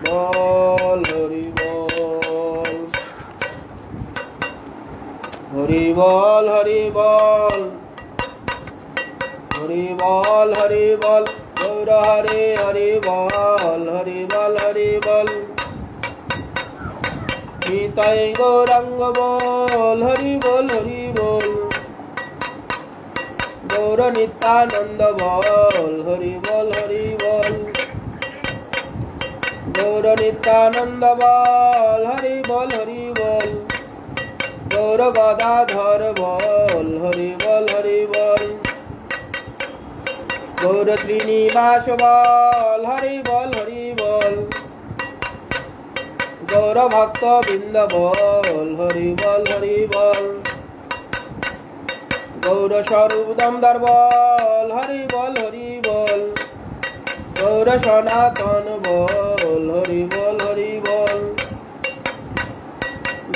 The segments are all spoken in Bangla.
বল হরি বল হরি বল হরি বল হরি বল হরি বল গৌর হরে হরি বল হরি বল হরি বল নিতাই গৌরাঙ্গ বল হরি বল হরি বল গৌর নিত্যানন্দ বল হরি বল হরি বল গৌর নিত্যানন্দ বল হরি বল হরি বল গৌর গদাধর বল হরি বল হরি বল গৌর শ্রীনিবাস বল হরি বল হরি বল গৌর ভক্ত বৃন্দ বল হরি বল হরি বল গৌর স্বরূপ দামদার বল হরি বল হরি বল গৌর সনাতন বল হরি বল হরি বল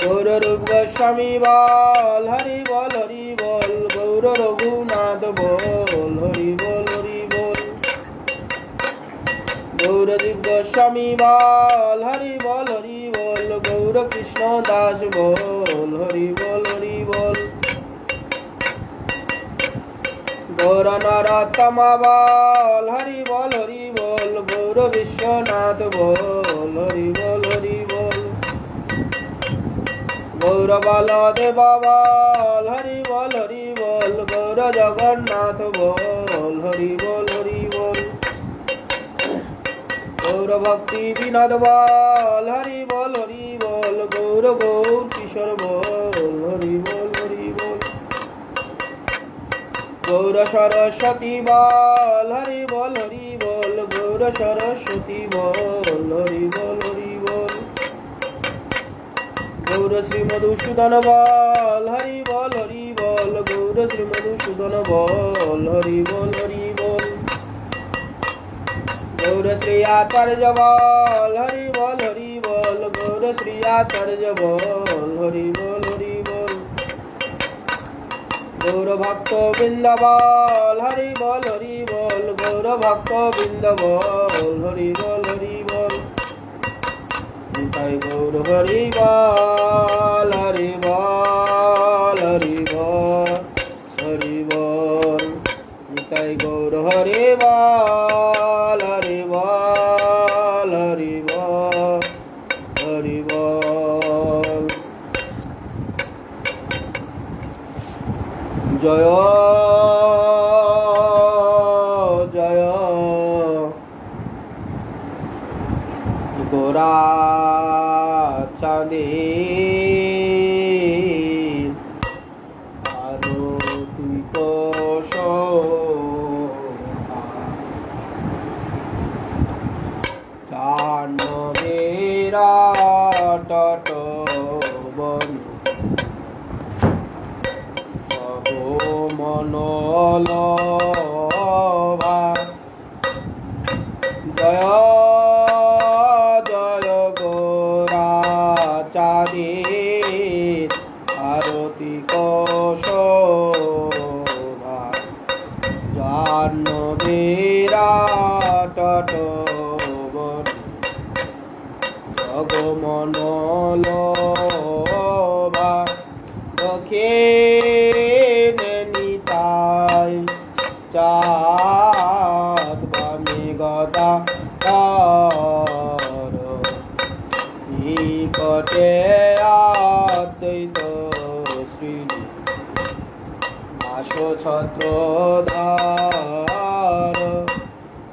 গৌর রূপ গোস্বামী বল হরি বল হরি বল গৌর রঘুনাথ বল হরি বল হরি বল গৌর জীব গোস্বামী বল হরি বল হরি বল গৌর কৃষ্ণ দাস বল হরি বল হরি বল গৌর নরোত্তমা বল হরি বল হরি বল গৌর বিশ্বনাথ বল হরি বল হরি বল গৌর বলদেব বল হরি বল হরি বল গৌর জগন্নাথ বল হরি বল হরি বল গৌর ভক্তি বিনোদ বল হরি বল হরি বল গৌর গৌর কিশোর বল হরি বল হরি বল গৌর সরস্বতী বল হরি বল হরি বল গৌর সরস্বতী বল হরি বল হরি বল গৌর শ্রী মধুসূদন বল হরি বল হরি বল গৌর শ্রী মধুসূদন বল হরি বল হরি বল গৌর শ্রী আচার্য বল হরি বল হরি বল গৌর শ্রী আচার্য বল হরি বল হরি বল গৌর ভক্ত বৃন্দ বল হরি বল হরি বল গৌর ভক্ত বৃন্দ বল হরি বল হরি বল নিতাই গৌর হরি বল হরি বল হরি বল হরি বল নিতাই গৌর হরি বল হরি বল হরি বল হরি বল জয় জয় গোরা চাঁদে আরতি কোশ মেরা টট বন মনোলভা জয় জয় গোরা চাঁদে আরতি কোশোভা জাহ্নবীরা টটবন জগমনোলভা দক্ষিণে নিতাই চাঁদ বামে গদা নিকটে অদ্বৈত শ্রী আশো ছত্রধর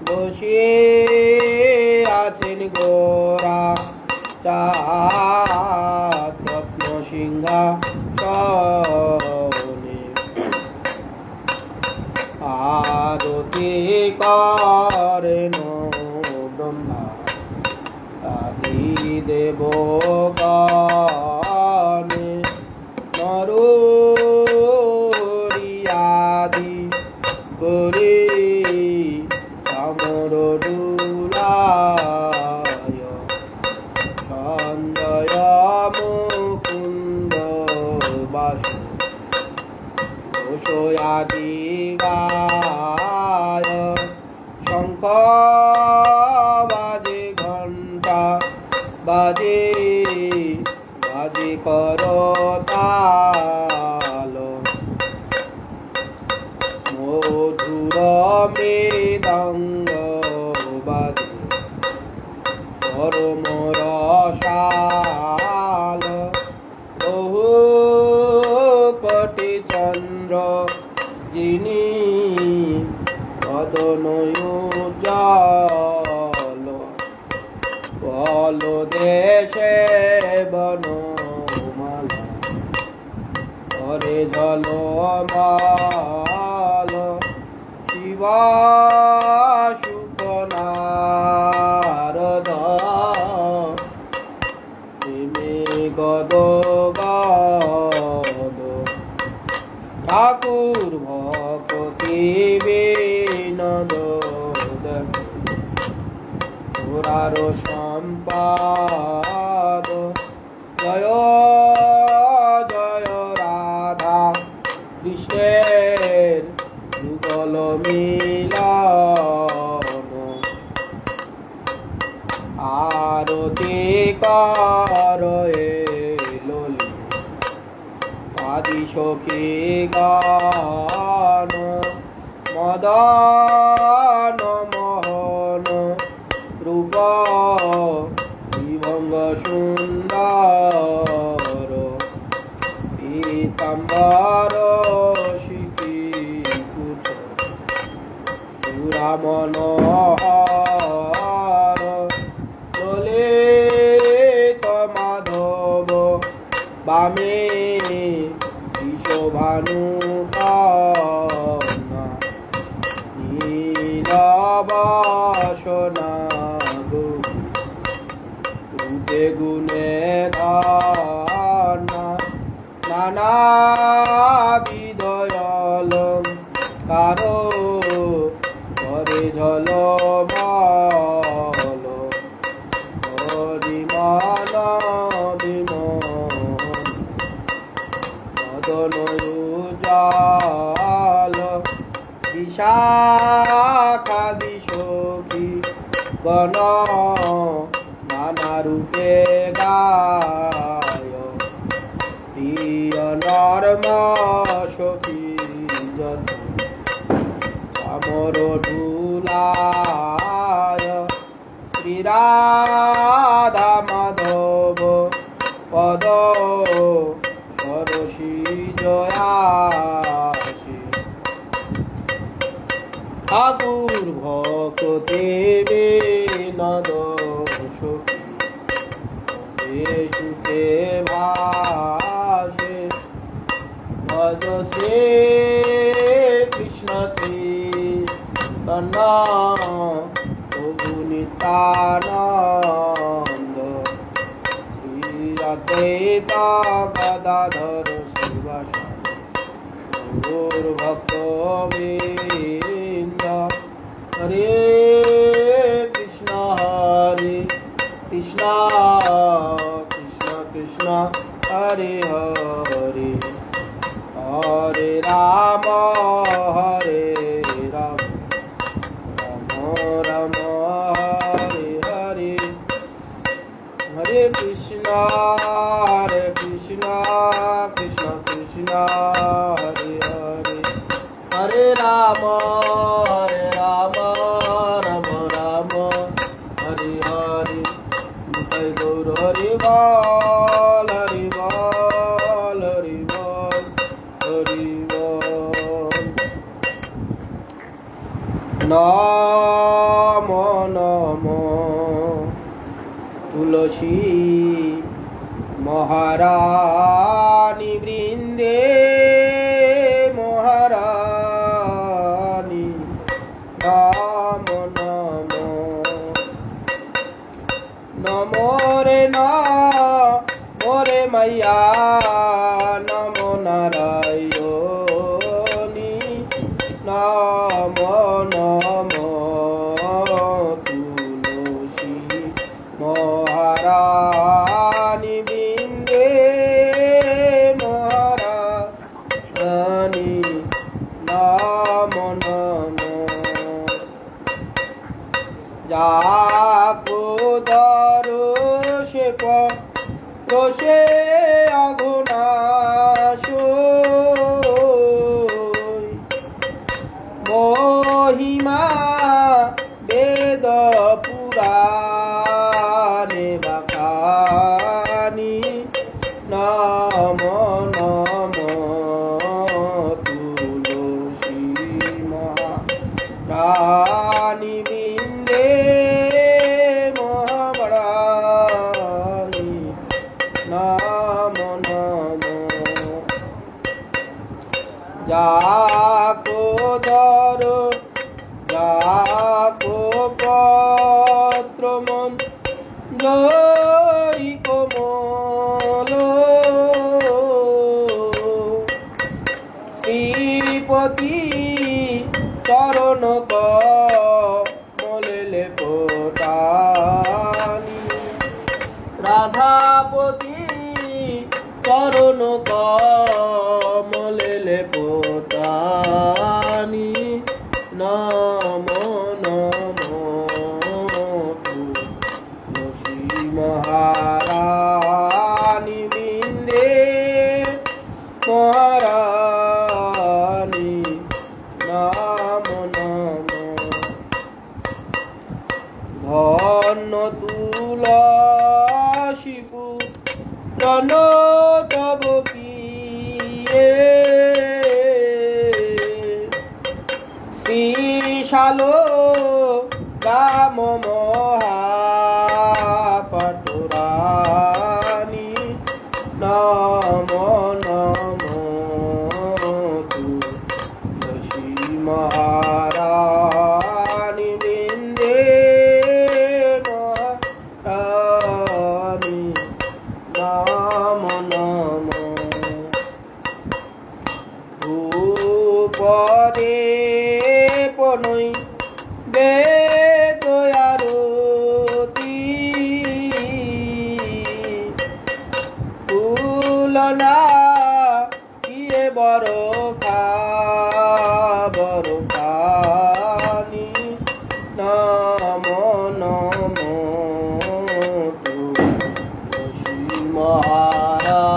বসে আছেন গোরা চাঁদ রত্ন সিংহাসনে আরতি করেন ব্রহ্মা আদি দেবগণে নরহরিয়াদি করে চামর ডুলায় সঞ্জয় মুকুন্দ বাসু ঘোষয়াদি গায় শঙ্খ বাজে ঘণ্টা বাজে বাজে করতাল মধুর মৃদঙ্গ বাজে পরম রসাল বহু কোটি চন্দ্র যিনি বদনয়ুজ্জ্বল বল দেশে বনমালা করে ঝলমাল শিবা শুকনারদ প্রেমে গদ গদ ঠাকুর ভক্তি বিনোদ তোরার সম্পাদ জয় জয় রাধা কৃষ্ণের যুগল মিলন আরতি কর ললি আদি সখী গান মদন মোহন রূপ বিভঙ্গ সুন্দর পীতাম্বর শিখি কুচ চূড়া মনোহর ললিত মাধব বামে বিশ্বভানু নীলবসনা রূপে গুণে ধনা নানা বিদয়ল কারো করে ঝলমল হরিমান বিমল মদন উজ্জ্বল বিশাখা বিশোখী গণ নানা রূপে গায় প্রিয় নর্ম সখী যত আমর ধুলায় শ্রীরাধা মাধব পদ সরসী জয়াসী ঠাকুর ভক্তি বিনোদ সখী সুখে ভাসে ভজ শ্রী কৃষ্ণ চৈতন্য প্রভু নিত্যানন্দ শ্রী অদ্বৈত গদাধর শিবাসাদি গৌর ভক্ত বৃন্দ হরে কৃষ্ণ কৃষ্ণ কৃষ্ণ হরে হরে হরে রাম হরে রাম রাম রাম হরে হরে হরে কৃষ্ণ কৃষ্ণ কৃষ্ণ হরে হরে হরে রাম রাম রাম হরে হরে নিতাই গৌর হরি বল হরি বল হরি বল হরি বল নমো নমো তুলসী মহারানী বৃন্দে মহারানী নমো নমো নমো রে নমো রে মাইয়া নমো নারায়ণী নমো নমো তুলসী মহারানী বৃন্দে মহারানী নমো নমো যাকো দর্শে রসে অঘনাশয় মহিমা বেদ পুরাণে বাখানি নম নম তুলসী মহারানী বৃন্দে মহারানী নম নম যাকো ধর যাকো পত্র মন জয় কোমল শ্রীপতি চরণ কমলে পোটানি রাধাপতি চরণ কমলে পোটানি নম নম তুলসী মহারানী বৃন্দে মহারানী নম নম ধন্য তুলসী পুরাণ তব পিয়ে শ্রীশাল রাম মহাপাটরানি নম নম তুলসী মহারানী বৃন্দে মহারানী নম নম ভূপদে পনৈ বেদয়ারতি তুলনা কিয়ে বড় খানি নম নম তুলসী মহারানী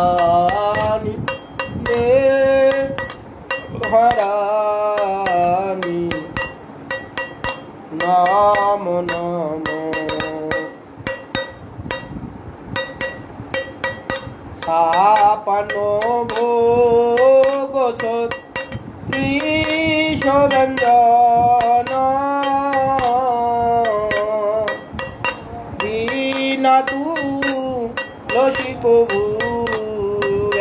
মহারানী নম নম ছাপান্ন ভোগ ত্রিশ ব্যঞ্জন বিনা তুলসী কবু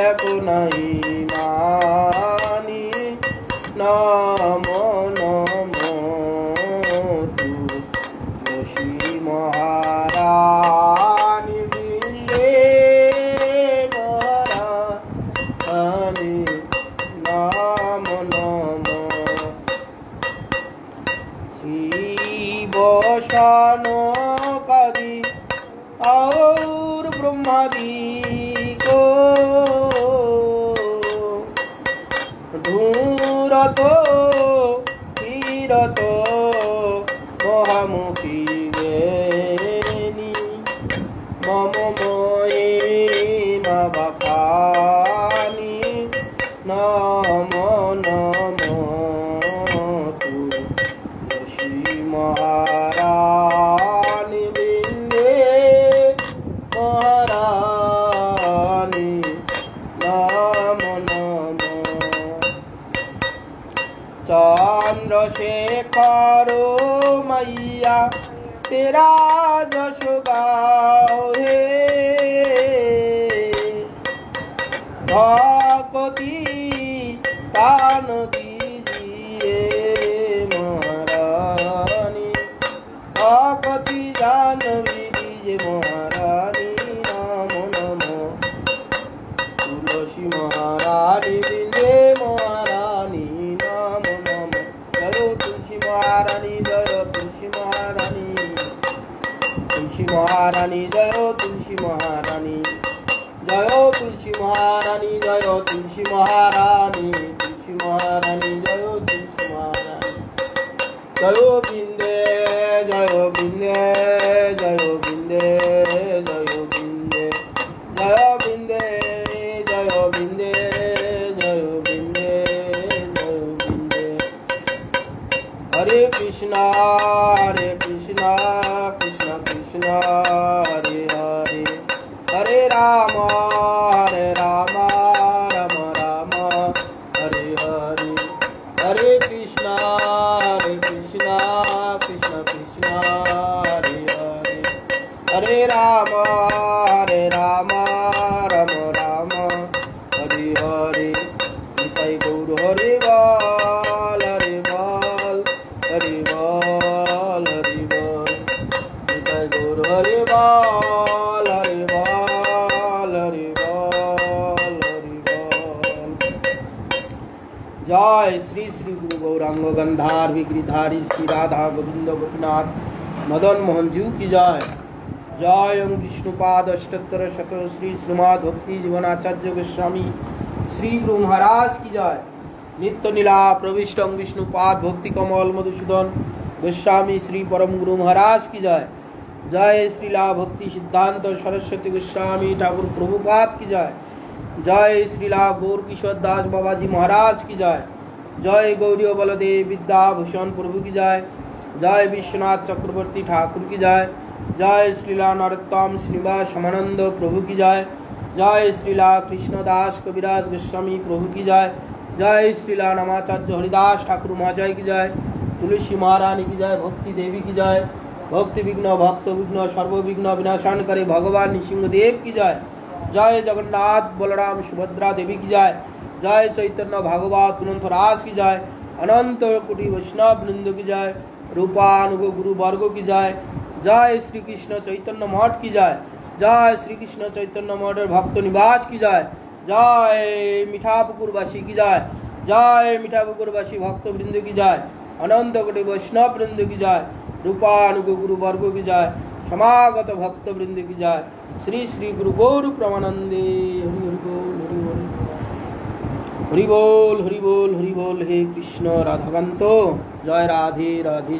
এক নাই মানি নম নম তুলসী মহারানী বৃন্দে মহারানী নম নম শিব শানকাদি और ब्रह्मादि को धूरत तीरत महामुखी गेनी मम मोहे बखानी नम नम तुलसी महारानी बृन्दे महारानी नम नम चंद्रशेखर मैया तेरा जश गाओ हे भक्ति दान दीजिए महारानी भक्ति दान दीजिए महारानी नम नम तुलसी महारानी बृन्दे महारानी नम नम जय तुलसी महारानी जय तुलसी महारानी तुलसी महारानी जय तुलसी महारानी जय तुलसी महारानी जय तुलसी महारानी तुलसी महारानी जय तुलसी महारानी जय बिंदे जय बिंदे जय बिंदे जय बिंदे। हरे हरे हरे राम राम राम हरे हरे हरे कृष्णा कृष्ण कृष्ण हरे हरे हरे राम राम राम हरे हरे निताई गौर हरे बोल हरे बोल हरे बोल हरे बोल निताई गौर हरे बोल हरे बोल हरे बोल हरे बोल। जय श्री श्री गुरु गौरांग गंधार गिरिधारी श्री राधा गोविंद गोपीनाथ मदन मोहन जीव की जय। जय ओं विष्णुपाद अष्टोत्तर शत श्री श्रीमद् भक्ति जीवनाचार्य गोस्वामी श्री गुरु महाराज की जय। नित्य नीला प्रविष्ट विष्णुपाद भक्ति कमल मधुसूदन गोस्वामी श्री परम गुरु महाराज की जय। जय श्रीला भक्ति सिद्धांत सरस्वती गोस्वामी ठाकुर प्रभुपाद की जय। जय श्रीला गौर किशोर दास बाबा जी महाराज की जय। जय गौरी बलदेव विद्याभूषण प्रभु की जय। जय विश्वनाथ चक्रवर्ती ठाकुर की जय। जय श्रीला नरोत्तम श्रीनिवास समानंद प्रभु की जय। जय श्रीला कृष्णदास कविराज गोस्वामी प्रभु की जय। जय श्रीला नमाचार्य हरिदास ठाकुर महाजय की जय। तुलसी महारानी की जय। भक्ति देवी की जय। भक्ति विघ्न भक्त विघ्न सर्वविघ्न विनाशन करे भगवान नृसिंहदेव की जय। जय जगन्नाथ बलराम सुभद्रा देवी की जय। जय चैतन्य भागवत अनंतराज की जय। अनंत कोटि वैष्णव वृंद की जय। रूपानुग गुरु वर्गो की जय। जय श्री कृष्ण चैतन्य मठ की जय। जय श्री कृष्ण चैतन्य मठ भक्त निवास की जय। जय मीठापुकुरवासी की जय। जय मीठापुकुरवासी भक्त वृंद की जय। अनंत कोटि वैष्णव वृंद की जय। रूपानुग गुरु वर्गो की जय। समागत भक्त वृंद की जय। श्री श्री गुरु गौर प्रमानंदे हरि हरि बोल हरि बोल हरि बोल हरि बोल। हे कृष्ण राधाकांत जय राधे राधे।